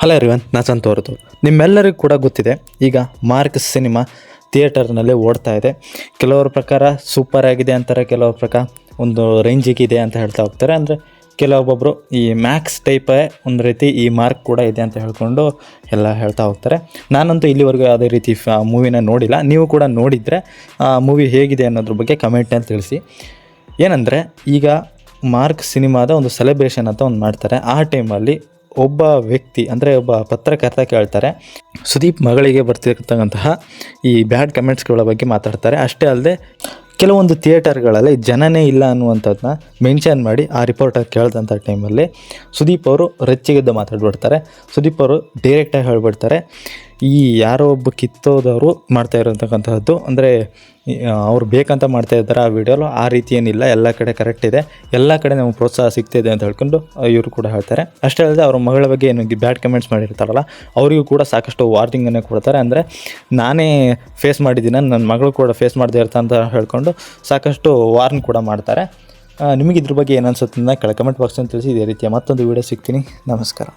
Hello everyone, ನಾನು ಸಂತೋರ್ದು. ನಿಮ್ಮೆಲ್ಲರಿಗೂ ಕೂಡ ಗೊತ್ತಿದೆ, ಈಗ ಮಾರ್ಕ್ ಸಿನಿಮಾ ಥಿಯೇಟರ್ನಲ್ಲಿ ಓಡ್ತಾ ಇದೆ. ಕೆಲವರ ಪ್ರಕಾರ ಸೂಪರ್ ಆಗಿದೆ ಅಂತಾರೆ, ಕೆಲವ್ರ ಪ್ರಕಾರ ಒಂದು ರೇಂಜಿಗಿದೆ ಅಂತ ಹೇಳ್ತಾ ಹೋಗ್ತಾರೆ. ಅಂದರೆ ಕೆಲವೊಬ್ಬೊಬ್ಬರು ಈ ಮ್ಯಾಕ್ಸ್ ಟೈಪೇ ಒಂದು ರೀತಿ ಈ ಮಾರ್ಕ್ ಕೂಡ ಇದೆ ಅಂತ ಹೇಳ್ಕೊಂಡು ಎಲ್ಲ ಹೇಳ್ತಾ ಹೋಗ್ತಾರೆ. ನಾನಂತೂ ಇಲ್ಲಿವರೆಗೂ ಯಾವುದೇ ರೀತಿ ಮೂವಿನ ನೋಡಿಲ್ಲ. ನೀವು ಕೂಡ ನೋಡಿದರೆ ಮೂವಿ ಹೇಗಿದೆ ಅನ್ನೋದ್ರ ಬಗ್ಗೆ ಕಮೆಂಟ್ನಲ್ಲಿ ತಿಳಿಸಿ. ಏನಂದರೆ, ಈಗ ಮಾರ್ಕ್ ಸಿನಿಮಾದ ಒಂದು ಸೆಲೆಬ್ರೇಷನ್ ಅಂತ ಒಂದು ಮಾಡ್ತಾರೆ. ಆ ಟೈಮಲ್ಲಿ ಒಬ್ಬ ವ್ಯಕ್ತಿ ಅಂದರೆ ಒಬ್ಬ ಪತ್ರಕರ್ತ ಕೇಳ್ತಾರೆ, ಸುದೀಪ್ ಮಗಳಿಗೆ ಬರ್ತಿರ್ತಕ್ಕಂತಹ ಈ ಬ್ಯಾಡ್ ಕಮೆಂಟ್ಸ್ಗಳ ಬಗ್ಗೆ ಮಾತಾಡ್ತಾರೆ. ಅಷ್ಟೇ ಅಲ್ಲದೆ ಕೆಲವೊಂದು ಥಿಯೇಟರ್ಗಳಲ್ಲಿ ಜನನೇ ಇಲ್ಲ ಅನ್ನುವಂಥದ್ದನ್ನ ಮೆನ್ಷನ್ ಮಾಡಿ ಆ ರಿಪೋರ್ಟರ್ ಕೇಳಿದಂಥ ಟೈಮಲ್ಲಿ ಸುದೀಪ್ ಅವರು ರೊಚ್ಚಿಗೆದ್ದು ಮಾತಾಡ್ಬಿಡ್ತಾರೆ. ಸುದೀಪ್ ಅವರು ಡೈರೆಕ್ಟಾಗಿ ಹೇಳ್ಬಿಡ್ತಾರೆ, ಈ ಯಾರೋ ಒಬ್ಬ ಕಿತ್ತೋದವರು ಮಾಡ್ತಾ ಇರೋತಕ್ಕಂತಹದ್ದು, ಅಂದರೆ ಅವ್ರು ಬೇಕಂತ ಮಾಡ್ತಾ ಇದ್ದಾರೆ ಆ ವಿಡಿಯೋಲು, ಆ ರೀತಿ ಏನಿಲ್ಲ, ಎಲ್ಲ ಕಡೆ ಕರೆಕ್ಟ್ ಇದೆ, ಎಲ್ಲ ಕಡೆ ನಮಗೆ ಪ್ರೋತ್ಸಾಹ ಸಿಗ್ತಿದೆ ಅಂತ ಹೇಳ್ಕೊಂಡು ಇವರು ಕೂಡ ಹೇಳ್ತಾರೆ. ಅಷ್ಟೇ ಅಲ್ಲದೆ ಅವ್ರ ಮಗಳ ಬಗ್ಗೆ ಏನು ಬ್ಯಾಡ್ ಕಮೆಂಟ್ಸ್ ಮಾಡಿರ್ತಾರಲ್ಲ, ಅವರಿಗೂ ಕೂಡ ಸಾಕಷ್ಟು ವಾರ್ನಿಂಗನ್ನು ಕೊಡ್ತಾರೆ. ಅಂದರೆ ನಾನೇ ಫೇಸ್ ಮಾಡಿದ್ದೀನಿ, ನನ್ನ ಮಗಳು ಕೂಡ ಫೇಸ್ ಮಾಡದೇ ಇರ್ತಾ ಅಂತ ಹೇಳ್ಕೊಂಡು ಸಾಕಷ್ಟು ವಾರ್ನ್ ಕೂಡ ಮಾಡ್ತಾರೆ. ನಿಮಗೆ ಇದ್ರ ಬಗ್ಗೆ ಏನು ಅನ್ಸುತ್ತೆ ಕೆಳ ಕಮೆಂಟ್ ಬಾಕ್ಸಲ್ಲಿ ತಿಳಿಸಿ. ಇದೇ ರೀತಿಯ ಮತ್ತೊಂದು ವೀಡಿಯೋ ಸಿಗ್ತೀನಿ. ನಮಸ್ಕಾರ.